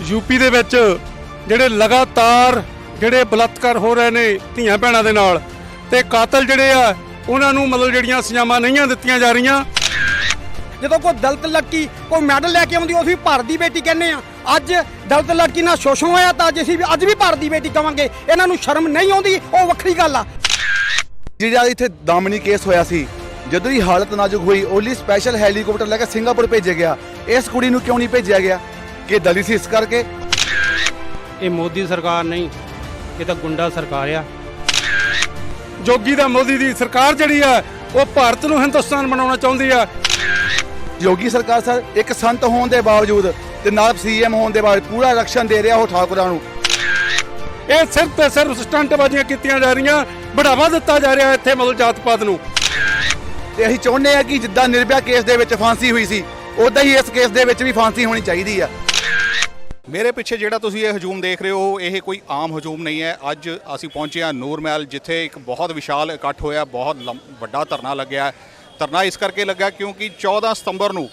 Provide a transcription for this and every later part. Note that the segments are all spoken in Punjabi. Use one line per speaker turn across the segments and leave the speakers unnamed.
यूपी ਦੇ ਵਿੱਚ ਜਿਹੜੇ ਲਗਾਤਾਰ ਜਿਹੜੇ ਬਲਾਤਕਾਰ ਹੋ ਰਹੇ ਨੇ ਧੀਆਂ ਭੈਣਾਂ ਦੇ ਨਾਲ ਤੇ ਕਾਤਲ ਜਿਹੜੇ ਆ ਉਹਨਾਂ ਨੂੰ ਮਤਲਬ ਜਿਹੜੀਆਂ ਸਜ਼ਾਵਾਂ ਨਹੀਂ ਦਿੱਤੀਆਂ ਜਾ ਰਹੀਆਂ।
ਜਦੋਂ ਕੋਈ ਦਲਿਤ ਲੜਕੀ ਕੋਈ ਮੈਡਲ ਲੈ ਕੇ ਆਉਂਦੀ ਉਹ ਵੀ ਭਾਰਤ ਦੀ ਬੇਟੀ ਕਹਿੰਦੇ ਆ। ਅੱਜ ਦਲਿਤ ਲੜਕੀ ਨਾਲ ਸ਼ੋਸ਼ਣ ਹੋਇਆ ਤਾਂ ਅਸੀਂ ਵੀ ਅੱਜ ਵੀ ਭਾਰਤ ਦੀ ਬੇਟੀ ਕਵਾਂਗੇ। ਇਹਨਾਂ ਨੂੰ ਸ਼ਰਮ ਨਹੀਂ ਆਉਂਦੀ, ਉਹ ਵੱਖਰੀ ਗੱਲ ਆ।
ਜਿਹੜਾ ਇੱਥੇ ਦਾਮਨੀ ਕੇਸ ਹੋਇਆ ਸੀ, ਜਦੋਂ ਦੀ ਹਾਲਤ ਨਾਜ਼ੁਕ ਹੋਈ ਉਹਲੀ ਸਪੈਸ਼ਲ ਹੈਲੀਕਾਪਟਰ ਲੈ ਕੇ ਸਿੰਗਾਪੁਰ ਭੇਜਿਆ ਗਿਆ। ਇਸ ਕੁੜੀ ਨੂੰ ਕਿਉਂ ਨਹੀਂ ਭੇਜਿਆ ਗਿਆ ਕਿ ਦਲਿਤ ਸੀ ਇਸ ਕਰਕੇ?
ਇਹ ਮੋਦੀ ਸਰਕਾਰ ਨਹੀਂ, ਇਹ ਤਾਂ ਗੁੰਡਾ ਸਰਕਾਰ ਆ।
ਜੋਗੀ ਦਾ ਮੋਦੀ ਦੀ ਸਰਕਾਰ ਜਿਹੜੀ ਆ ਉਹ ਭਾਰਤ ਨੂੰ ਹਿੰਦੁਸਤਾਨ ਬਣਾਉਣਾ ਚਾਹੁੰਦੀ ਆ।
ਯੋਗੀ ਸਰਕਾਰ ਸਰ ਇੱਕ ਸੰਤ ਹੋਣ ਦੇ ਬਾਵਜੂਦ ਤੇ ਨਾਲ ਸੀਐਮ ਹੋਣ ਦੇ ਬਾਵਜੂਦ ਪੂਰਾ ਰਕਸ਼ਣ ਦੇ ਰਿਹਾ ਉਹ ਠਾਕੁਰਾਂ ਨੂੰ।
ਇਹ ਸਿਰਫ ਤੇ ਸਿਰਫ ਸਟੰਟਬਾਜ਼ੀਆਂ ਕੀਤੀਆਂ ਜਾ ਰਹੀਆਂ, ਬੜਾਵਾ ਦਿੱਤਾ ਜਾ ਰਿਹਾ ਇੱਥੇ ਮਤਲਬ ਜਾਤ ਪਾਤ ਨੂੰ।
ਤੇ ਅਸੀਂ ਚਾਹੁੰਦੇ ਆ ਕਿ ਜਿੱਦਾਂ ਨਿਰਭਇਆ ਕੇਸ ਦੇ ਵਿੱਚ ਫਾਂਸੀ ਹੋਈ ਸੀ ਉਦਾਂ ਹੀ ਇਸ ਕੇਸ ਦੇ ਵਿੱਚ ਵੀ ਫਾਂਸੀ ਹੋਣੀ ਚਾਹੀਦੀ ਆ।
ਮੇਰੇ ਪਿੱਛੇ ਜਿਹੜਾ ਤੁਸੀਂ ਇਹ ਹਜੂਮ ਦੇਖ ਰਹੇ ਹੋ ਇਹ ਕੋਈ ਆਮ ਹਜੂਮ ਨਹੀਂ ਹੈ। ਅੱਜ ਅਸੀਂ ਪਹੁੰਚੇ ਹਾਂ ਨੂਰ ਮਹਿਲ, ਜਿੱਥੇ ਇੱਕ ਬਹੁਤ ਵਿਸ਼ਾਲ ਇਕੱਠ ਹੋਇਆ, ਬਹੁਤ ਵੱਡਾ ਧਰਨਾ ਲੱਗਿਆ। ਧਰਨਾ ਇਸ ਕਰਕੇ ਲੱਗਾ ਕਿਉਂਕਿ 14 ਸਤੰਬਰ ਨੂੰ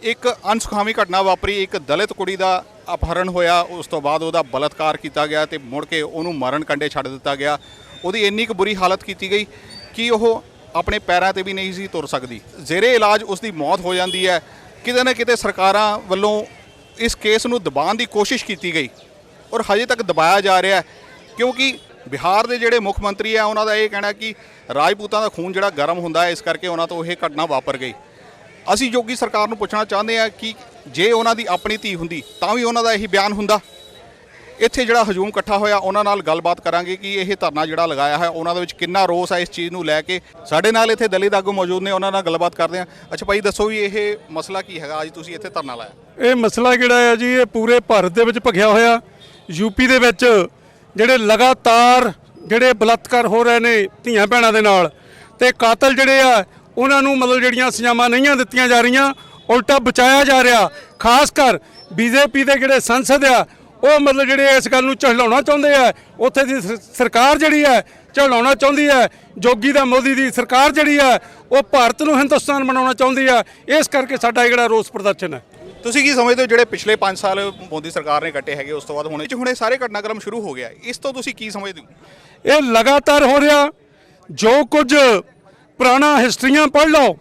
ਇੱਕ ਅਣਸੁਖਾਵੀ ਘਟਨਾ ਵਾਪਰੀ। ਇੱਕ ਦਲਿਤ ਕੁੜੀ ਦਾ ਅਪਹਰਨ ਹੋਇਆ, ਉਸ ਤੋਂ ਬਾਅਦ ਉਹਦਾ ਬਲਾਤਕਾਰ ਕੀਤਾ ਗਿਆ ਤੇ ਮੁੜ ਕੇ ਉਹਨੂੰ ਮਰਨ ਕੰਢੇ ਛੱਡ ਦਿੱਤਾ ਗਿਆ। ਉਹਦੀ ਇੰਨੀ ਕੁ ਬੁਰੀ ਹਾਲਤ ਕੀਤੀ ਗਈ ਕਿ ਉਹ ਆਪਣੇ ਪੈਰਾਂ ਤੇ ਵੀ ਨਹੀਂ ਸੀ ਤੁਰ ਸਕਦੀ। ਜ਼ੇਰੇ ਇਲਾਜ ਉਸ ਦੀ ਮੌਤ ਹੋ ਜਾਂਦੀ ਹੈ। ਕਿਤੇ ਨਾ ਕਿਤੇ ਸਰਕਾਰਾਂ ਵੱਲੋਂ ਇਸ ਕੇਸ ਨੂੰ ਦਬਾਉਣ ਦੀ ਕੋਸ਼ਿਸ਼ ਕੀਤੀ ਗਈ ਔਰ ਹਜੇ ਤੱਕ ਦਬਾਇਆ ਜਾ ਰਿਹਾ ਕਿਉਂਕਿ ਬਿਹਾਰ ਦੇ ਜਿਹੜੇ ਮੁੱਖ ਮੰਤਰੀ ਆ ਉਹਨਾਂ ਦਾ ਇਹ ਕਹਿਣਾ ਕਿ ਰਾਜਪੂਤਾਂ ਦਾ ਖੂਨ ਜਿਹੜਾ ਗਰਮ ਹੁੰਦਾ ਹੈ, ਇਸ ਕਰਕੇ ਉਹਨਾਂ ਤੋਂ ਇਹ ਘਟਨਾ ਵਾਪਰ ਗਈ। ਅਸੀਂ ਯੋਗੀ ਸਰਕਾਰ ਨੂੰ ਪੁੱਛਣਾ ਚਾਹੁੰਦੇ ਹਾਂ ਕਿ ਜੇ ਉਹਨਾਂ ਦੀ ਆਪਣੀ ਧੀ ਹੁੰਦੀ ਤਾਂ ਵੀ ਉਹਨਾਂ ਦਾ ਇਹੀ ਬਿਆਨ ਹੁੰਦਾ। ਇੱਥੇ ਜਿਹੜਾ ਹਜੂਮ ਇਕੱਠਾ ਹੋਇਆ ਉਹਨਾਂ ਨਾਲ ਗੱਲਬਾਤ ਕਰਾਂਗੇ ਕਿ ਇਹ ਧਰਨਾ ਜਿਹੜਾ ਲਗਾਇਆ ਹੈ ਉਹਨਾਂ ਦੇ ਵਿੱਚ ਕਿੰਨਾ ਰੋਸ ਹੈ ਇਸ ਚੀਜ਼ ਨੂੰ ਲੈ ਕੇ। ਸਾਡੇ ਨਾਲ ਇੱਥੇ ਦਲਿਤ ਆਗੂ ਮੌਜੂਦ ਨੇ, ਉਹਨਾਂ ਨਾਲ ਗੱਲਬਾਤ ਕਰਦੇ ਹਾਂ। ਅੱਛਾ ਭਾਈ ਦੱਸੋ ਵੀ ਇਹ ਮਸਲਾ ਕੀ ਹੈਗਾ, ਅੱਜ ਤੁਸੀਂ ਇੱਥੇ ਧਰਨਾ ਲਾਇਆ?
ਇਹ ਮਸਲਾ ਜਿਹੜਾ ਆ ਜੀ ਇਹ ਪੂਰੇ ਭਾਰਤ ਦੇ ਵਿੱਚ ਭਖਿਆ ਹੋਇਆ। ਯੂਪੀ ਦੇ ਵਿੱਚ ਜਿਹੜੇ ਲਗਾਤਾਰ ਜਿਹੜੇ ਬਲਾਤਕਾਰ ਹੋ ਰਹੇ ਨੇ ਧੀਆਂ ਭੈਣਾਂ ਦੇ ਨਾਲ ਤੇ ਕਾਤਲ ਜਿਹੜੇ ਆ ਉਹਨਾਂ ਨੂੰ ਮਤਲਬ ਜਿਹੜੀਆਂ ਸਜ਼ਾਵਾਂ ਨਹੀਂ ਦਿੱਤੀਆਂ ਜਾ ਰਹੀਆਂ, ਉਲਟਾ ਬਚਾਇਆ ਜਾ ਰਿਹਾ। ਖਾਸ ਕਰ ਬੀਜੇਪੀ ਦੇ ਜਿਹੜੇ ਸੰਸਦ ਆ ਉਹ ਮਤਲਬ ਜਿਹੜੇ ਇਸ ਗੱਲ ਨੂੰ ਝਹਲਾਉਣਾ ਚਾਹੁੰਦੇ ਆ। ਉੱਥੇ ਦੀ ਸਰਕਾਰ ਜਿਹੜੀ ਹੈ ਝਹਲਾਉਣਾ ਚਾਹੁੰਦੀ ਹੈ। ਜੋਗੀ ਦਾ ਮੋਦੀ ਦੀ ਸਰਕਾਰ ਜਿਹੜੀ ਹੈ ਉਹ ਭਾਰਤ ਨੂੰ ਹਿੰਦੁਸਤਾਨ ਬਣਾਉਣਾ ਚਾਹੁੰਦੀ ਆ। ਇਸ ਕਰਕੇ ਸਾਡਾ ਜਿਹੜਾ ਰੋਸ ਪ੍ਰਦਰਸ਼ਨ ਹੈ।
ਤੁਸੀਂ ਕੀ ਸਮਝਦੇ ਹੋ ਜਿਹੜੇ ਪਿਛਲੇ 5 ਸਾਲ ਮੋਦੀ ਸਰਕਾਰ ਨੇ ਕੱਟੇ ਹੈਗੇ ਉਸ ਤੋਂ ਬਾਅਦ ਹੁਣ ਸਾਰੇ ਘਟਨਾਕ੍ਰਮ ਸ਼ੁਰੂ ਹੋ ਗਿਆ, ਇਸ ਤੋਂ ਤੁਸੀਂ ਕੀ ਸਮਝਦੇ ਹੋ?
ਇਹ ਲਗਾਤਾਰ ਹੋ ਰਿਹਾ। ਜੋ ਕੁਝ ਪੁਰਾਣਾ ਹਿਸਟਰੀਆਂ ਪੜ੍ਹ ਲਓ,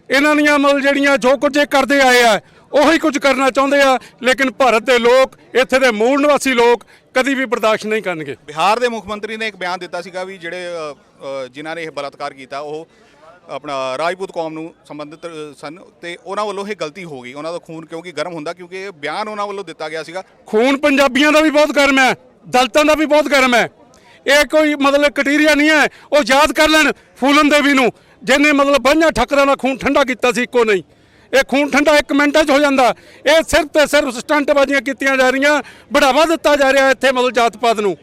ਇਹਨਾਂ ਦੀਆਂ ਮਤਲਬ ਜਿਹੜੀਆਂ ਜੋ ਕੁਝ ਇਹ ਕਰਦੇ ਆਏ ਆ ਉਹੀ ਕੁਝ ਕਰਨਾ ਚਾਹੁੰਦੇ ਆ। ਲੇਕਿਨ ਭਾਰਤ ਦੇ ਲੋਕ, ਇੱਥੇ ਦੇ ਮੂਲ ਨਿਵਾਸੀ ਲੋਕ ਕਦੀ ਵੀ ਬਰਦਾਸ਼ਤ ਨਹੀਂ ਕਰਨਗੇ।
ਬਿਹਾਰ ਦੇ ਮੁੱਖ ਮੰਤਰੀ ਨੇ ਇੱਕ ਬਿਆਨ ਦਿੱਤਾ ਸੀਗਾ ਵੀ ਜਿਹੜੇ ਜਿਨ੍ਹਾਂ ਨੇ ਇਹ ਬਲਾਤਕਾਰ ਕੀਤਾ ਉਹ ਆਪਣਾ ਰਾਜਪੂਤ ਕੌਮ ਨੂੰ ਸੰਬੰਧਿਤ ਸਨ ਤੇ ਉਹਨਾਂ ਵੱਲੋਂ ਇਹ ਗਲਤੀ ਹੋ ਗਈ। ਉਹਨਾਂ ਦਾ ਖੂਨ ਕਿਉਂਕਿ ਗਰਮ ਹੁੰਦਾ, ਕਿਉਂਕਿ ਇਹ ਬਿਆਨ ਉਹਨਾਂ ਵੱਲੋਂ ਦਿੱਤਾ ਗਿਆ ਸੀਗਾ।
ਖੂਨ ਪੰਜਾਬੀਆਂ ਦਾ ਵੀ ਬਹੁਤ ਗਰਮ ਹੈ, ਦਲਿਤਾਂ ਦਾ ਵੀ ਬਹੁਤ ਗਰਮ ਹੈ। ਇਹ ਕੋਈ ਮਤਲਬ ਕਟੀਰੀਆ ਨਹੀਂ ਹੈ। ਉਹ ਯਾਦ ਕਰ ਲੈਣ ਫੂਲਨ ਦੇਵੀ ਨੂੰ, ਜਿਹਨੇ ਮਤਲਬ 52 ਠੱਕਰਾਂ ਦਾ ਖੂਨ ਠੰਡਾ ਕੀਤਾ ਸੀ। ਇੱਕੋ ਨਹੀਂ, ਇਹ ਖੂਨ ਠੰਡਾ 1 ਮਿੰਟਾਂ 'ਚ ਹੋ ਜਾਂਦਾ। ਇਹ ਸਿਰਫ ਤੇ ਸਿਰਫ ਸਟੰਟਬਾਜ਼ੀਆਂ ਕੀਤੀਆਂ ਜਾ ਰਹੀਆਂ, ਬੜਾਵਾ ਦਿੱਤਾ ਜਾ ਰਿਹਾ ਇੱਥੇ ਮਤਲਬ ਜਾਤ ਪਾਤ ਨੂੰ।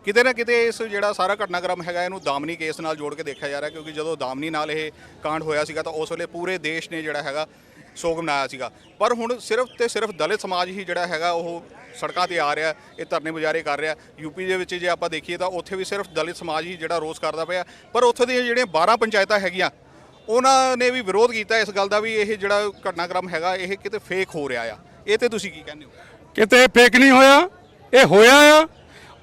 ਕਿਤੇ ਨਾ ਕਿਤੇ ਇਸ ਜਿਹੜਾ ਸਾਰਾ ਘਟਨਾਕ੍ਰਮ ਹੈਗਾ ਇਹਨੂੰ ਦਾਮਨੀ ਕੇਸ ਨਾਲ ਜੋੜ ਕੇ ਦੇਖਿਆ ਜਾ ਰਿਹਾ, ਕਿਉਂਕਿ ਜਦੋਂ ਦਾਮਨੀ ਨਾਲ ਇਹ ਕਾਂਡ ਹੋਇਆ ਸੀਗਾ ਤਾਂ ਉਸ ਵੇਲੇ ਪੂਰੇ ਦੇਸ਼ ਨੇ ਜਿਹੜਾ ਹੈਗਾ ਸੋਗ ਮਨਾਇਆ ਸੀਗਾ। ਪਰ ਹੁਣ ਸਿਰਫ ਤੇ ਸਿਰਫ ਦਲਿਤ ਸਮਾਜ ਹੀ ਜਿਹੜਾ ਹੈਗਾ ਉਹ ਸੜਕਾਂ ਤੇ ਆ ਰਿਹਾ, ਇਹ ਧਰਨੇ ਮੁਜ਼ਾਹਰੇ ਕਰ ਰਿਹਾ। ਯੂਪੀ ਦੇ ਵਿੱਚ ਜੇ ਆਪਾਂ ਦੇਖੀਏ ਤਾਂ ਉੱਥੇ ਵੀ ਸਿਰਫ ਦਲਿਤ ਸਮਾਜ ਹੀ ਜਿਹੜਾ ਰੋਸ ਕਰਦਾ ਪਿਆ। ਪਰ ਉੱਥੇ ਦੀਆਂ ਜਿਹੜੀਆਂ 12 ਪੰਚਾਇਤਾਂ ਹੈਗੀਆਂ ਉਹਨਾਂ ਨੇ ਵੀ ਵਿਰੋਧ ਕੀਤਾ ਇਸ ਗੱਲ ਦਾ ਵੀ ਇਹ ਜਿਹੜਾ ਘਟਨਾਕ੍ਰਮ ਹੈਗਾ ਇਹ ਕਿਤੇ ਫੇਕ ਹੋ ਰਿਹਾ ਆ। ਇਹ ਤੇ ਤੁਸੀਂ ਕੀ ਕਹਿੰਦੇ ਹੋ?
ਕਿਤੇ ਫੇਕ ਨਹੀਂ ਹੋਇਆ, ਇਹ ਹੋਇਆ ਆ।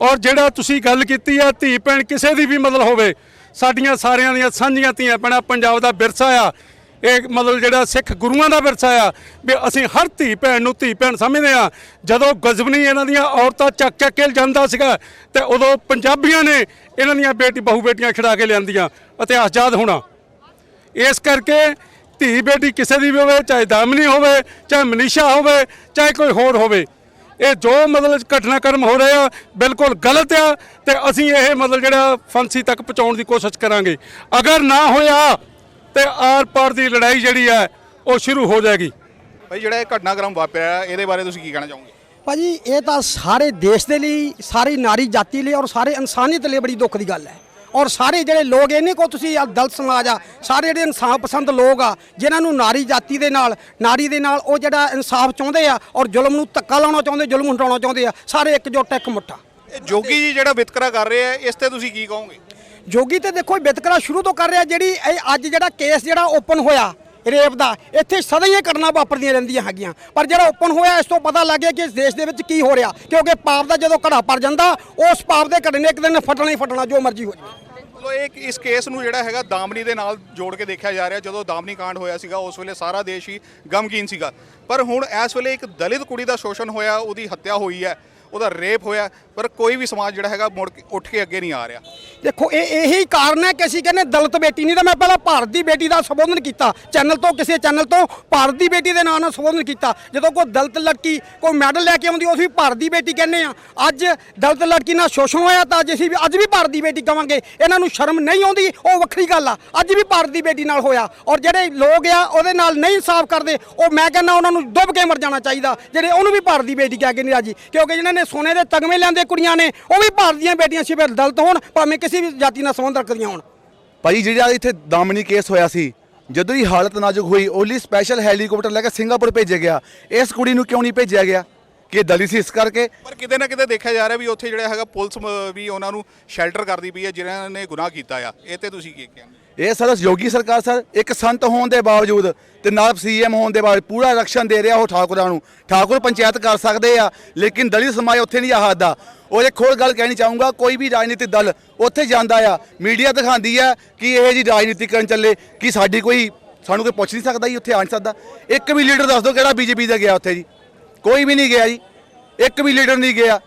ਔਰ ਜਿਹੜਾ ਤੁਸੀਂ ਗੱਲ ਕੀਤੀ ਆ ਧੀ ਭੈਣ ਕਿਸੇ ਦੀ ਵੀ ਮਤਲਬ ਹੋਵੇ, ਸਾਡੀਆਂ ਸਾਰਿਆਂ ਦੀਆਂ ਸਾਂਝੀਆਂ ਧੀਆਂ ਭੈਣਾਂ, ਪੰਜਾਬ ਦਾ ਵਿਰਸਾ ਆ ਇਹ। ਮਤਲਬ ਜਿਹੜਾ ਸਿੱਖ ਗੁਰੂਆਂ ਦਾ ਵਿਰਸਾ ਆ ਵੀ ਅਸੀਂ ਹਰ ਧੀ ਭੈਣ ਨੂੰ ਧੀ ਭੈਣ ਸਮਝਦੇ ਆ। ਜਦੋਂ ਗਜ਼ਬਨੀ ਇਹਨਾਂ ਦੀਆਂ ਔਰਤਾਂ ਚੱਕ ਚੱਕ ਕੇ ਜਾਂਦਾ ਸੀਗਾ ਤੇ ਉਦੋਂ ਪੰਜਾਬੀਆਂ ਨੇ ਇਹਨਾਂ ਦੀਆਂ ਬਹੂ ਬੇਟੀਆਂ ਖਿਡਾ ਕੇ ਲਿਆਂਦੀਆਂ ਅਤੇ ਆਜ਼ਾਦ ਹੋਣਾ। ਇਸ ਕਰਕੇ ਧੀ ਬੇਟੀ ਕਿਸੇ ਦੀ ਵੀ ਹੋਵੇ, ਚਾਹੇ ਦਾਮਨੀ ਹੋਵੇ, ਚਾਹੇ ਮਨੀਸ਼ਾ ਹੋਵੇ, ਚਾਹੇ ਕੋਈ ਹੋਰ ਹੋਵੇ, ਇਹ ਜੋ ਮਤਲਬ ਘਟਨਾਕ੍ਰਮ ਹੋ ਰਹੇ ਆ ਬਿਲਕੁਲ ਗਲਤ ਆ ਤੇ ਅਸੀਂ ਇਹ ਮਤਲਬ ਜਿਹੜਾ ਫਾਂਸੀ ਤੱਕ ਪਹੁੰਚਾਉਣ ਦੀ ਕੋਸ਼ਿਸ਼ ਕਰਾਂਗੇ। ਅਗਰ ਨਾ ਹੋਇਆ ਤੇ ਆਰ ਪਾਰ ਦੀ ਲੜਾਈ ਜਿਹੜੀ ਹੈ ਉਹ ਸ਼ੁਰੂ ਹੋ ਜਾਏਗੀ।
ਭਾਈ ਜਿਹੜਾ ਇਹ ਘਟਨਾਕ੍ਰਮ ਵਾਪਰਿਆ ਇਹਦੇ ਬਾਰੇ ਤੁਸੀਂ ਕੀ ਕਹਿਣਾ ਚਾਹੋਗੇ?
ਭਾਜੀ ਇਹ ਤਾਂ ਸਾਰੇ ਦੇਸ਼ ਦੇ ਲਈ, ਸਾਰੀ ਨਾਰੀ ਜਾਤੀ ਲਈ ਔਰ ਸਾਰੇ ਇਨਸਾਨੀਅਤ ਲਈ ਬੜੀ ਦੁੱਖ ਦੀ ਗੱਲ ਹੈ। ਔਰ ਸਾਰੇ ਜਿਹੜੇ ਲੋਕ ਇਹਨੇ ਕੋ ਤੁਸੀਂ ਦਲਿਤ ਸਮਾਜ ਆ, ਸਾਰੇ ਜਿਹੜੇ ਇਨਸਾਫ ਪਸੰਦ ਲੋਕ ਆ ਜਿਨ੍ਹਾਂ ਨੂੰ ਨਾਰੀ ਜਾਤੀ ਦੇ ਨਾਲ, ਨਾਰੀ ਦੇ ਨਾਲ ਉਹ ਜਿਹੜਾ ਇਨਸਾਫ ਚਾਹੁੰਦੇ ਆ ਔਰ ਜ਼ੁਲਮ ਨੂੰ ਧੱਕਾ ਲਾਉਣਾ ਚਾਹੁੰਦੇ, ਜ਼ੁਲਮ ਹਟਾਉਣਾ ਚਾਹੁੰਦੇ ਆ, ਸਾਰੇ ਇੱਕਜੁੱਟ ਇੱਕ ਮੁੱਠਾ।
ਇਹ ਜੋਗੀ ਜੀ ਜਿਹੜਾ ਵਿਤਕਰਾ ਕਰ ਰਹੇ ਆ ਇਸ ਤੇ ਤੁਸੀਂ ਕੀ ਕਹੋਗੇ?
ਜੋਗੀ ਤੇ ਦੇਖੋ ਵਿਤਕਰਾ ਸ਼ੁਰੂ ਤੋਂ ਕਰ ਰਿਹਾ। ਜਿਹੜੀ ਇਹ ਅੱਜ ਜਿਹੜਾ ਕੇਸ ਜਿਹੜਾ ਓਪਨ ਹੋਇਆ ਰੇਪ ਦਾ, ਇੱਥੇ ਸਦਾ ਹੀ ਇਹ ਘਟਨਾ ਵਾਪਰਦੀਆਂ ਰਹਿੰਦੀਆਂ ਹੈਗੀਆਂ। ਪਰ ਜਿਹੜਾ ਓਪਨ ਹੋਇਆ ਇਸ ਤੋਂ ਪਤਾ ਲੱਗ ਗਿਆ ਕਿ ਇਸ ਦੇਸ਼ ਦੇ ਵਿੱਚ ਕੀ ਹੋ ਰਿਹਾ, ਕਿਉਂਕਿ ਪਾਪ ਦਾ ਜਦੋਂ ਘੜਾ ਭਰ ਜਾਂਦਾ ਉਸ ਪਾਪ ਦੇ ਘੜੇ ਨੇ ਇੱਕ ਦਿਨ ਫਟਣਾ ਹੀ ਫਟਣਾ, ਜੋ ਮਰਜ਼ੀ ਹੋ ਜਾਵੇ।
ਮਤਲਬ ਇਹ ਇਸ ਕੇਸ ਨੂੰ ਜਿਹੜਾ ਹੈਗਾ ਦਾਮਨੀ ਦੇ ਨਾਲ ਜੋੜ ਕੇ ਦੇਖਿਆ ਜਾ ਰਿਹਾ। ਜਦੋਂ ਦਾਮਨੀ ਕਾਂਡ ਹੋਇਆ ਸੀਗਾ ਉਸ ਵੇਲੇ ਸਾਰਾ ਦੇਸ਼ ਹੀ ਗਮਗੀਨ ਸੀਗਾ, ਪਰ ਹੁਣ ਇਸ ਵੇਲੇ ਇੱਕ ਦਲਿਤ ਕੁੜੀ ਦਾ ਸ਼ੋਸ਼ਣ ਹੋਇਆ, ਉਹਦੀ ਹੱਤਿਆ ਹੋਈ ਹੈ, ਉਹਦਾ ਰੇਪ ਹੋਇਆ, ਪਰ ਕੋਈ ਵੀ ਸਮਾਜ ਜਿਹੜਾ ਹੈਗਾ ਮੁੜ ਕੇ ਉੱਠ ਕੇ ਅੱਗੇ ਨਹੀਂ ਆ ਰਿਹਾ।
ਦੇਖੋ ਇਹੀ ਕਾਰਨ ਹੈ ਕਿ ਅਸੀਂ ਕਹਿੰਦੇ ਦਲਿਤ ਬੇਟੀ ਨਹੀਂ, ਤਾਂ ਮੈਂ ਪਹਿਲਾਂ ਭਾਰਤ ਦੀ ਬੇਟੀ ਦਾ ਸੰਬੋਧਨ ਕੀਤਾ ਚੈਨਲ ਤੋਂ, ਕਿਸੇ ਚੈਨਲ ਤੋਂ ਭਾਰਤ ਦੀ ਬੇਟੀ ਦੇ ਨਾਂ ਨਾਲ ਸੰਬੋਧਨ ਕੀਤਾ। ਜਦੋਂ ਕੋਈ ਦਲਿਤ ਲੜਕੀ ਕੋਈ ਮੈਡਲ ਲੈ ਕੇ ਆਉਂਦੀ ਉਸ ਵੀ ਭਾਰਤ ਦੀ ਬੇਟੀ ਕਹਿੰਦੇ ਆ। ਅੱਜ ਦਲਿਤ ਲੜਕੀ ਨਾਲ ਸ਼ੋਸ਼ਣ ਹੋਇਆ ਤਾਂ ਅੱਜ ਵੀ ਭਾਰਤ ਦੀ ਬੇਟੀ ਕਵਾਂਗੇ। ਇਹਨਾਂ ਨੂੰ ਸ਼ਰਮ ਨਹੀਂ ਆਉਂਦੀ, ਉਹ ਵੱਖਰੀ ਗੱਲ ਆ। ਅੱਜ ਵੀ ਭਾਰਤ ਦੀ ਬੇਟੀ ਨਾਲ ਹੋਇਆ, ਔਰ ਜਿਹੜੇ ਲੋਕ ਆ ਉਹਦੇ ਨਾਲ ਨਹੀਂ ਇਨਸਾਫ ਕਰਦੇ, ਉਹ ਮੈਂ ਕਹਿੰਦਾ ਉਹਨਾਂ ਨੂੰ ਡੁੱਬ ਕੇ ਮਰ ਜਾਣਾ ਚਾਹੀਦਾ, ਜਿਹੜੇ ਉਹਨੂੰ ਵੀ ਭਾਰਤ ਦੀ ਬੇਟੀ ਕਹਿ ਕੇ ਨਹੀਂ ਰਾਜੀ। ਕਿਉਂਕਿ ਜਿਹਨਾਂ ਨੇ ਸੋਨੇ ਦੇ ਤਗਮੇ ਲਿਆਂਦੇ ਕੁੜੀਆਂ ਨੇ ਉਹ ਵੀ ਭਾਰਤ ਦੀਆਂ ਬੇਟੀਆਂ ਸੀ, ਫਿਰ ਦਲਿਤ ਹੋਣ ਭਾਵੇਂ ਕਿਸੇ ਵੀ ਜਾਤੀ ਨਾਲ ਸੰਬੰਧ ਰੱਖਦੀਆਂ ਹੋਣ।
ਭਾਈ ਜਿਹੜਾ ਇੱਥੇ ਦਾਮਨੀ ਕੇਸ ਹੋਇਆ ਸੀ, ਜਦੋਂ ਦੀ ਹਾਲਤ ਨਾਜ਼ੁਕ ਹੋਈ ਉਹ ਲਈ ਸਪੈਸ਼ਲ ਹੈਲੀਕਾਪਟਰ ਲੈ ਕੇ ਸਿੰਗਾਪੁਰ ਭੇਜਿਆ ਗਿਆ। ਇਸ ਕੁੜੀ ਨੂੰ ਕਿਉਂ ਨਹੀਂ ਭੇਜਿਆ ਗਿਆ? ਕਿ ਦਲਿਤ ਸੀ ਇਸ ਕਰਕੇ।
ਪਰ ਕਿਤੇ ਨਾ ਕਿਤੇ ਦੇਖਿਆ ਜਾ ਰਿਹਾ ਵੀ ਉੱਥੇ ਜਿਹੜਾ ਹੈਗਾ ਪੁਲਿਸ ਵੀ ਉਹਨਾਂ ਨੂੰ ਸ਼ੈਲਟਰ ਕਰਦੀ ਪਈ ਹੈ ਜਿਨ੍ਹਾਂ ਨੇ ਗੁਨਾਹ ਕੀਤਾ ਆ। ਇਹ ਤੇ ਤੁਸੀਂ ਕੀ ਕਹਿੰਦੇ?
ਇਹ ਸਰ ਯੋਗੀ ਸਰਕਾਰ ਸਰ ਇੱਕ ਸੰਤ ਹੋਣ ਦੇ ਬਾਵਜੂਦ ਤੇ ਨਾਲ ਸੀਐਮ ਹੋਣ ਦੇ ਬਾਵਜੂਦ ਪੂਰਾ ਆਰਕਸ਼ਣ ਦੇ ਰਿਹਾ ਉਹ ਠਾਕੁਰਾਂ ਨੂੰ। ਠਾਕੁਰ ਪੰਚਾਇਤ ਕਰ ਸਕਦੇ ਆ, ਲੇਕਿਨ ਦਲਿਤ ਸਮਾਜ ਉੱਥੇ ਨਹੀਂ ਆ ਸਕਦਾ। ਉਹਦੇ ਖੋਲ ਗੱਲ ਕਹਿਣੀ ਚਾਹੂੰਗਾ, ਕੋਈ ਵੀ ਰਾਜਨੀਤਿਕ ਦਲ ਉੱਥੇ ਜਾਂਦਾ ਆ, ਮੀਡੀਆ ਦਿਖਾਉਂਦੀ ਆ ਕਿ ਇਹ ਜੀ ਰਾਜਨੀਤੀ ਕਰਨ ਚੱਲੇ, ਕਿ ਸਾਡੀ ਸਾਨੂੰ ਕੋਈ ਪੁੱਛ ਨਹੀਂ ਸਕਦਾ ਜੀ, ਉੱਥੇ ਆ ਨਹੀਂ ਸਕਦਾ। ਇੱਕ ਵੀ ਲੀਡਰ ਦੱਸ ਦਿਓ ਕਿਹੜਾ ਬੀਜੇਪੀ ਦਾ ਗਿਆ ਉੱਥੇ ਜੀ? ਕੋਈ ਵੀ ਨਹੀਂ ਗਿਆ ਜੀ, ਇੱਕ ਵੀ ਲੀਡਰ ਨਹੀਂ ਗਿਆ।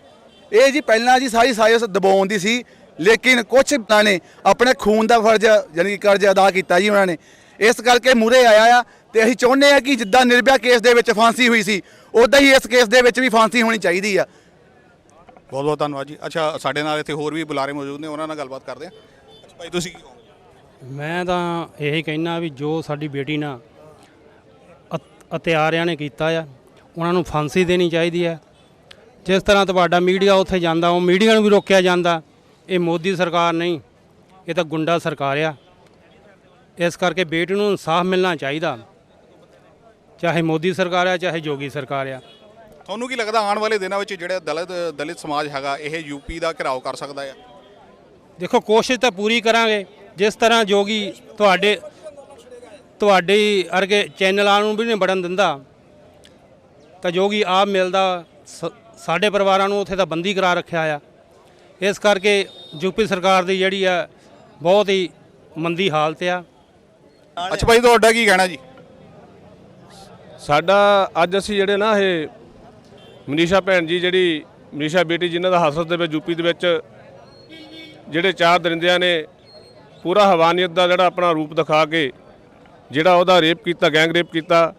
ਇਹ ਜੀ ਪਹਿਲਾਂ ਜੀ ਸਾਰੀ ਸਾਜ਼ਿਸ਼ ਦਬਾਉਣ ਦੀ ਸੀ, ਲੇਕਿਨ ਕੁਛ ਨੇ ਆਪਣੇ ਖੂਨ ਦਾ ਫਰਜ਼ ਯਾਨੀ ਕਿ ਕਰਜ਼ ਅਦਾ ਕੀਤਾ ਜੀ ਉਹਨਾਂ ਨੇ, ਇਸ ਕਰਕੇ ਮੂਹਰੇ ਆਇਆ ਆ। ਤੇ ਅਸੀਂ ਚਾਹੁੰਦੇ ਆ ਕਿ ਜਿੱਦਾਂ ਨਿਰਭਇਆ ਕੇਸ ਦੇ ਵਿੱਚ ਫਾਂਸੀ ਹੋਈ ਸੀ, ਉੱਦਾਂ ਹੀ ਇਸ ਕੇਸ ਦੇ ਵਿੱਚ ਵੀ ਫਾਂਸੀ ਹੋਣੀ ਚਾਹੀਦੀ ਆ।
ਬਹੁਤ ਬਹੁਤ ਧੰਨਵਾਦ ਜੀ। ਅੱਛਾ, ਸਾਡੇ ਨਾਲ ਇੱਥੇ ਹੋਰ ਵੀ ਬੁਲਾਰੇ ਮੌਜੂਦ ਨੇ, ਉਹਨਾਂ ਨਾਲ ਗੱਲਬਾਤ ਕਰਦੇ ਹਾਂ। ਅੱਛਾ ਭਾਈ, ਤੁਸੀਂ ਕੀ ਕਹੋਗੇ?
ਮੈਂ ਤਾਂ ਇਹੀ ਕਹਿਣਾ ਵੀ ਜੋ ਸਾਡੀ ਬੇਟੀ ਨਾਲ ਅਤਿਆਰਿਆਂ ਨੇ ਕੀਤਾ ਆ, ਉਹਨਾਂ ਨੂੰ ਫਾਂਸੀ ਦੇਣੀ ਚਾਹੀਦੀ ਹੈ। ਜਿਸ ਤਰ੍ਹਾਂ ਤੁਹਾਡਾ ਮੀਡੀਆ ਉੱਥੇ ਜਾਂਦਾ, ਉਹ ਮੀਡੀਆ ਨੂੰ ਵੀ ਰੋਕਿਆ ਜਾਂਦਾ। ਇਹ ਮੋਦੀ ਸਰਕਾਰ ਨਹੀਂ, ਇਹ ਤਾਂ ਗੁੰਡਾ ਸਰਕਾਰ ਆ। ਇਸ ਕਰਕੇ ਬੇਟੀ ਨੂੰ ਇਨਸਾਫ ਮਿਲਣਾ ਚਾਹੀਦਾ, ਚਾਹੇ ਮੋਦੀ ਸਰਕਾਰ ਆ ਚਾਹੇ ਯੋਗੀ ਸਰਕਾਰ ਆ।
ਤੁਹਾਨੂੰ ਕੀ ਲੱਗਦਾ ਆਉਣ ਵਾਲੇ ਦਿਨਾਂ ਵਿੱਚ ਜਿਹੜਾ ਦਲਿਤ ਸਮਾਜ ਹੈਗਾ ਇਹ ਯੂਪੀ ਦਾ ਘਿਰਾਓ ਕਰ ਸਕਦਾ ਆ?
ਦੇਖੋ, ਕੋਸ਼ਿਸ਼ ਤਾਂ ਪੂਰੀ ਕਰਾਂਗੇ। ਜਿਸ ਤਰ੍ਹਾਂ ਯੋਗੀ ਤੁਹਾਡੇ ਅਰਗੇ ਚੈਨਲਾਂ ਨੂੰ ਵੀ ਨਹੀਂ ਵੜਨ ਦਿੰਦਾ, ਤਾਂ ਯੋਗੀ ਆਪ ਮਿਲਦਾ ਸਾਡੇ ਪਰਿਵਾਰਾਂ ਨੂੰ ਉੱਥੇ ਤਾਂ ਬੰਦੀ ਕਰਾ ਰੱਖਿਆ ਆ। ਇਸ ਕਰਕੇ ਯੂਪੀ ਸਰਕਾਰ ਦੀ ਜਿਹੜੀ ਆ ਬਹੁਤ ਹੀ ਮੰਦੀ ਹਾਲਤ ਆ।
ਅੱਛਾ ਭਾਈ, ਤੁਹਾਡਾ ਕੀ ਕਹਿਣਾ ਜੀ?
ਸਾਡਾ ਅੱਜ ਅਸੀਂ ਜਿਹੜੇ ਨਾ ਇਹ ਮਨੀਸ਼ਾ ਭੈਣ ਜੀ, ਜਿਹੜੀ ਮਨੀਸ਼ਾ ਬੇਟੀ ਜਿਨ੍ਹਾਂ ਦਾ ਹਾਦਸਾ ਦੇ ਵਿੱਚ ਯੂਪੀ ਦੇ ਵਿੱਚ ਜਿਹੜੇ 4 ਦਰਿੰਦਿਆਂ ਨੇ ਪੂਰਾ ਹਵਾਨੀਅਤ ਦਾ ਜਿਹੜਾ ਆਪਣਾ ਰੂਪ ਦਿਖਾ ਕੇ ਜਿਹੜਾ ਉਹਦਾ ਰੇਪ ਕੀਤਾ, ਗੈਂਗ ਰੇਪ ਕੀਤਾ।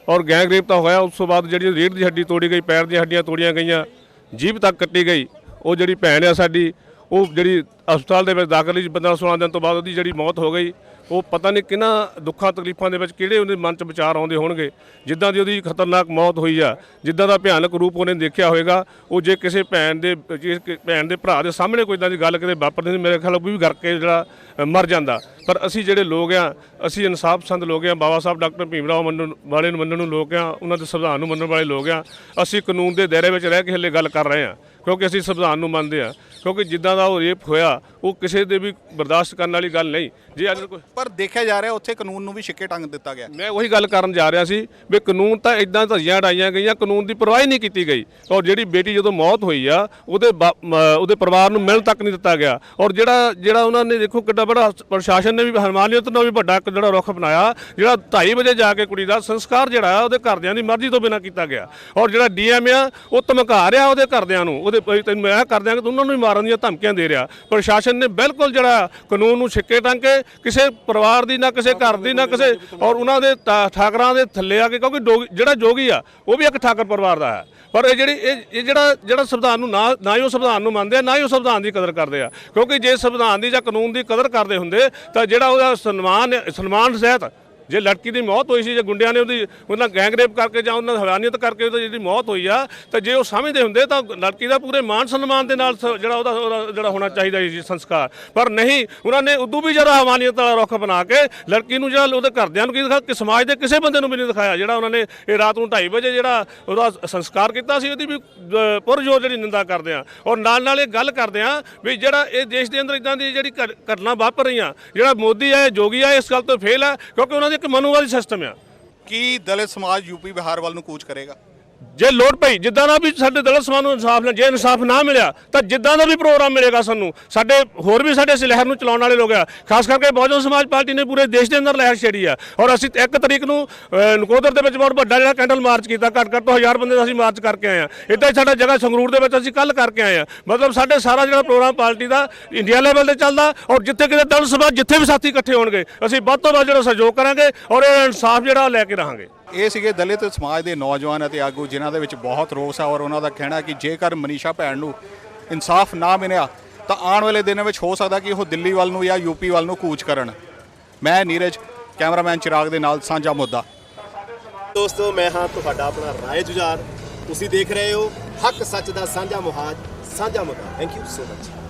ਔਰ ਗੈਂਗ ਰੇਪ ਤਾਂ ਹੋਇਆ, ਉਸ ਤੋਂ ਬਾਅਦ ਜਿਹੜੀ ਰੀੜ੍ਹ ਦੀ ਹੱਡੀ ਤੋੜੀ ਗਈ, ਪੈਰ ਦੀਆਂ ਹੱਡੀਆਂ ਤੋੜੀਆਂ ਗਈਆਂ, ਜੀਭ ਤੱਕ ਕੱਟੀ ਗਈ। ਉਹ ਜਿਹੜੀ ਭੈਣ ਆ ਸਾਡੀ, ਉਹ ਜਿਹੜੀ ਹਸਪਤਾਲ ਦੇ ਵਿੱਚ ਦਾਖਲ ਸੀ 15-16 ਦਿਨ ਤੋਂ ਬਾਅਦ ਉਹਦੀ ਜਿਹੜੀ ਮੌਤ ਹੋ ਗਈ। ਉਹ ਪਤਾ ਨਹੀਂ ਕਿਹਨਾਂ ਦੁੱਖਾਂ ਤਕਲੀਫਾਂ ਦੇ ਵਿੱਚ ਕਿਹੜੇ ਉਹਦੇ ਮਨ 'ਚ ਵਿਚਾਰ ਆਉਂਦੇ ਹੋਣਗੇ, ਜਿੱਦਾਂ ਦੀ ਉਹਦੀ ਖਤਰਨਾਕ ਮੌਤ ਹੋਈ ਆ, ਜਿੱਦਾਂ ਦਾ ਭਿਆਨਕ ਰੂਪ ਉਹਨੇ ਦੇਖਿਆ ਹੋਵੇਗਾ। ਉਹ ਜੇ ਕਿਸੇ ਭੈਣ ਦੇ ਭਰਾ ਦੇ ਸਾਹਮਣੇ ਕੋਈ ਇਦਾਂ ਦੀ ਗੱਲ ਕਿਤੇ ਵਾਪਰਦੀ, ਮੇਰੇ ਖਿਆਲ ਉਹ ਵੀ ਕਰਕੇ ਜਿਹੜਾ ਮਰ ਜਾਂਦਾ। ਪਰ ਅਸੀਂ ਜਿਹੜੇ ਲੋਕ ਆ, ਅਸੀਂ ਇਨਸਾਫ ਪਸੰਦ ਲੋਕ ਆ, ਬਾਬਾ ਸਾਹਿਬ ਡਾਕਟਰ ਭੀਮ ਰਾਓ ਮੰਨਣ ਵਾਲੇ ਨੂੰ ਮੰਨਣ ਨੂੰ ਲੋਕ ਆ, ਉਹਨਾਂ ਦੇ ਸੰਵਿਧਾਨ ਨੂੰ ਮੰਨਣ ਵਾਲੇ ਲੋਕ ਆ। ਅਸੀਂ ਕਾਨੂੰਨ ਦੇ ਦਾਇਰੇ ਵਿੱਚ ਰਹਿ ਕੇ ਹਲੇ ਗੱਲ ਕਰ ਰਹੇ ਹਾਂ, ਕਿਉਂਕਿ ਅਸੀਂ ਸੰਵਿਧਾਨ ਨੂੰ ਮੰਨਦੇ ਹਾਂ। ਕਿਉਂਕਿ ਜਿੱਦਾਂ ਦਾ ਉਹ ਰੇਪ ਹੋਇਆ, ਉਹ ਕਿਸੇ ਦੇ ਵੀ ਬਰਦਾਸ਼ਤ ਕਰਨ ਵਾਲੀ ਗੱਲ ਨਹੀਂ। ਜੇ ਅੱਜ ਕੋਈ
ਪਰ ਦੇਖਿਆ ਜਾ ਰਿਹਾ ਉੱਥੇ ਕਾਨੂੰਨ ਨੂੰ ਵੀ ਛਿੱਕੇ ਟੰਗ ਦਿੱਤਾ ਗਿਆ।
ਮੈਂ ਉਹੀ ਗੱਲ ਕਰਨ ਜਾ ਰਿਹਾ ਸੀ ਵੀ ਕਾਨੂੰਨ ਤਾਂ ਇਦਾਂ ਧੱਜੀਆਂ ਉਡਾਈਆਂ ਗਈਆਂ, ਕਾਨੂੰਨ ਦੀ ਪਰਵਾਹ ਨਹੀਂ ਕੀਤੀ ਗਈ। ਔਰ ਜਿਹੜੀ ਬੇਟੀ ਜਦੋਂ ਮੌਤ ਹੋਈ ਆ, ਉਹਦੇ ਪਰਿਵਾਰ ਨੂੰ ਮਿਲਣ ਤੱਕ ਨਹੀਂ ਦਿੱਤਾ ਗਿਆ। ਔਰ ਜਿਹੜਾ ਉਹਨਾਂ ਨੇ ਦੇਖੋ ਕਿੱਡਾ ਬੜਾ ਪ੍ਰਸ਼ਾਸਨ ਨੇ ਵੀ ਹਰਮਾਨੀਅਤ ਨਾਲ ਵੀ ਵੱਡਾ ਜਿਹੜਾ ਰੁੱਖ ਅਪਣਾਇਆ, ਜਿਹੜਾ 2:30 ਵਜੇ ਜਾ ਕੇ ਕੁੜੀ ਦਾ ਸੰਸਕਾਰ ਜਿਹੜਾ ਉਹਦੇ ਘਰਦਿਆਂ ਦੀ ਮਰਜ਼ੀ ਤੋਂ ਬਿਨਾਂ ਕੀਤਾ ਗਿਆ। ਔਰ ਜਿਹੜਾ ਡੀਐਮ ਆ, ਉਹ ਧਮਕਾ ਰਿਹਾ ਉਹਦੇ ਘਰਦਿਆਂ ਨੂੰ, ਉਹਦੇ ਮੈਂ ਕਰਦਿਆਂ ਕਿ ਉਹਨਾਂ ਨੂੰ ਵੀ ਮਾਰਨ ਦੀਆਂ ਧਮਕੀਆਂ ਦੇ ਰਿਹਾ। ਪ੍ਰਸ਼ਾਸਨ ਨੇ ਬਿਲਕੁਲ ਜਿਹੜਾ ਕਾਨੂੰਨ ਨੂੰ ਛਿੱਕੇ ਟੰਗ ਕੇ ਕਿਸੇ ਪਰਿਵਾਰ ਦੀ ਨਾ ਕਿਸੇ ਘਰ ਦੀ ਨਾ ਕਿਸੇ, ਔਰ ਉਹਨਾਂ ਦੇ ਠਾਕਰਾਂ ਦੇ ਥੱਲੇ ਆ ਕੇ, ਕਿਉਂਕਿ ਜਿਹੜਾ ਜੋਗੀ ਆ ਉਹ ਵੀ ਇੱਕ ਠਾਕਰ ਪਰਿਵਾਰ ਦਾ ਹੈ। ਪਰ ਇਹ ਜਿਹੜਾ ਸੰਵਿਧਾਨ ਨੂੰ ਨਾ ਹੀ ਉਹ ਸੰਵਿਧਾਨ ਨੂੰ ਮੰਨਦੇ ਆ, ਨਾ ਹੀ ਉਹ ਸੰਵਿਧਾਨ ਦੀ ਕਦਰ ਕਰਦੇ ਆ। ਕਿਉਂਕਿ ਜੇ ਸੰਵਿਧਾਨ ਦੀ ਜਾਂ ਕਾਨੂੰਨ ਦੀ ਕਦਰ ਕਰਦੇ ਹੁੰਦੇ ਤਾਂ ਜਿਹੜਾ ਉਹਦਾ ਸਨਮਾਨ ਸਹਿਤ ਜੇ ਲੜਕੀ ਦੀ ਮੌਤ ਹੋਈ ਸੀ, ਜੇ ਗੁੰਡਿਆਂ ਨੇ ਉਹਨਾਂ ਗੈਂਗ ਰੇਪ ਕਰਕੇ ਜਾਂ ਉਹਨਾਂ ਹਵਾਨੀਅਤ ਕਰਕੇ ਉਹਦੀ ਜਿਹੜੀ ਮੌਤ ਹੋਈ ਆ, ਤਾਂ ਜੇ ਉਹ ਸਮਝਦੇ ਹੁੰਦੇ ਤਾਂ ਲੜਕੀ ਦਾ ਪੂਰੇ ਮਾਣ ਸਨਮਾਨ ਦੇ ਨਾਲ ਜਿਹੜਾ ਉਹਦਾ ਜਿਹੜਾ ਹੋਣਾ ਚਾਹੀਦਾ ਸੀ ਸੰਸਕਾਰ। ਪਰ ਨਹੀਂ, ਉਹਨਾਂ ਨੇ ਉਦੋਂ ਵੀ ਜਿਹੜਾ ਹਵਾਨੀਅਤ ਵਾਲਾ ਰੁੱਖ ਬਣਾ ਕੇ ਲੜਕੀ ਨੂੰ, ਜਿਹੜਾ ਉਹਦੇ ਘਰਦਿਆਂ ਨੂੰ ਕੀ ਦਿਖਾਇਆ, ਕਿ ਸਮਾਜ ਦੇ ਕਿਸੇ ਬੰਦੇ ਨੂੰ ਵੀ ਨਹੀਂ ਦਿਖਾਇਆ। ਜਿਹੜਾ ਉਹਨਾਂ ਨੇ ਇਹ ਰਾਤ ਨੂੰ 2:30 ਵਜੇ ਜਿਹੜਾ ਉਹਦਾ ਸੰਸਕਾਰ ਕੀਤਾ ਸੀ, ਉਹਦੀ ਵੀ ਪੁਰਜੋਰ ਜਿਹੜੀ ਨਿੰਦਾ ਕਰਦੇ ਆ। ਔਰ ਨਾਲ ਇਹ ਗੱਲ ਕਰਦੇ ਆ ਵੀ ਜਿਹੜਾ ਇਹ ਦੇਸ਼ ਦੇ ਅੰਦਰ ਇਦਾਂ ਦੀ ਜਿਹੜੀ ਘਟਨਾ ਵਾਪਰ ਰਹੀਆਂ, ਜਿਹੜਾ ਮੋਦੀ ਹੈ, ਜੋਗੀ ਹੈ, ਇਸ ਗੱਲ ਤੋਂ ਫੇਲ ਹੈ, ਕਿਉਂਕਿ ਉਹਨਾਂ ਦੀ ਇੱਕ ਮਨੂਵਾਦੀ ਸਿਸਟਮ ਆ।
ਕੀ ਦਲਿਤ ਸਮਾਜ ਯੂਪੀ ਬਿਹਾਰ ਵੱਲ ਨੂੰ ਕੂਚ ਕਰੇਗਾ?
ਜੇ ਲੋੜ ਪਈ ਜਿੱਦਾਂ ਦਾ ਵੀ ਸਾਡੇ ਦਲਿਤ ਸਮਾਜ ਨੂੰ ਇਨਸਾਫ ਨਾਲ, ਜੇ ਇਨਸਾਫ ਨਾ ਮਿਲਿਆ ਤਾਂ ਜਿੱਦਾਂ ਦਾ ਵੀ ਪ੍ਰੋਗਰਾਮ ਮਿਲੇਗਾ ਸਾਨੂੰ, ਸਾਡੇ ਹੋਰ ਵੀ ਸਾਡੇ ਇਸ ਲਹਿਰ ਨੂੰ ਚਲਾਉਣ ਵਾਲੇ ਲੋਕ ਆ, ਖਾਸ ਕਰਕੇ ਬਹੁਜਨ ਸਮਾਜ ਪਾਰਟੀ ਨੇ ਪੂਰੇ ਦੇਸ਼ ਦੇ ਅੰਦਰ ਲਹਿਰ ਛੇੜੀ ਆ। ਔਰ ਅਸੀਂ 1 ਤਰੀਕ ਨੂੰ ਨਕੋਦਰ ਦੇ ਵਿੱਚ ਬਹੁਤ ਵੱਡਾ ਜਿਹੜਾ ਕੈਂਡਲ ਮਾਰਚ ਕੀਤਾ, ਘੱਟ ਤੋਂ 1000 ਬੰਦੇ ਦਾ ਅਸੀਂ ਮਾਰਚ ਕਰਕੇ ਆਏ ਆ। ਇੱਦਾਂ ਹੀ ਸਾਡਾ ਜਗ੍ਹਾ ਸੰਗਰੂਰ ਦੇ ਵਿੱਚ ਅਸੀਂ ਕੱਲ ਕਰਕੇ ਆਏ ਆ। ਮਤਲਬ ਸਾਡੇ ਸਾਰਾ ਜਿਹੜਾ ਪ੍ਰੋਗਰਾਮ ਪਾਰਟੀ ਦਾ ਇੰਡੀਆ ਲੈਵਲ ਤੇ ਚੱਲਦਾ, ਔਰ ਜਿੱਥੇ ਕਿਤੇ ਦਲਿਤ ਸਮਾਜ ਜਿੱਥੇ ਵੀ ਸਾਥੀ ਇਕੱਠੇ ਹੋਣਗੇ ਅਸੀਂ ਵੱਧ ਤੋਂ ਵੱਧ ਜਿਹੜਾ ਸਹਿਯੋਗ ਕਰਾਂਗੇ ਔਰ ਇਹ ਇਨਸਾਫ ਜਿਹੜਾ ਲੈ ਕੇ ਰਹਾਂਗੇ।
ਇਹ ਸੀਗੇ ਦਲਿਤ ਸਮਾਜ ਦੇ ਨੌਜਵਾਨ ਅਤੇ ਆਗੂ ਜਿਨ੍ਹਾਂ ਦੇ ਵਿੱਚ ਬਹੁਤ ਰੋਸ ਹੈ ਔਰ ਉਹਨਾਂ ਦਾ ਕਹਿਣਾ ਕਿ ਜੇਕਰ ਮਨੀਸ਼ਾ ਭੈਣ ਨੂੰ ਇਨਸਾਫ ਨਾ ਮਿਲਿਆ ਤਾਂ ਆਉਣ ਵਾਲੇ ਦਿਨਾਂ ਵਿੱਚ ਹੋ ਸਕਦਾ ਕਿ ਉਹ ਦਿੱਲੀ ਵੱਲ ਨੂੰ ਜਾਂ ਯੂਪੀ ਵੱਲ ਨੂੰ ਕੂਚ ਕਰਨ। ਮੈਂ ਨੀਰਜ, ਕੈਮਰਾਮੈਨ ਚਿਰਾਗ ਦੇ ਨਾਲ ਸਾਂਝਾ ਮੁੱਦਾ।
ਦੋਸਤੋ, ਮੈਂ ਹਾਂ ਤੁਹਾਡਾ ਆਪਣਾ ਰਾਏ ਜੁਝਾਰ। ਤੁਸੀਂ ਦੇਖ ਰਹੇ ਹੋ ਹੱਕ ਸੱਚ ਦਾ ਸਾਂਝਾ ਮੁਹਾਜ, ਸਾਂਝਾ ਮੁੱਦਾ। Thank you so much.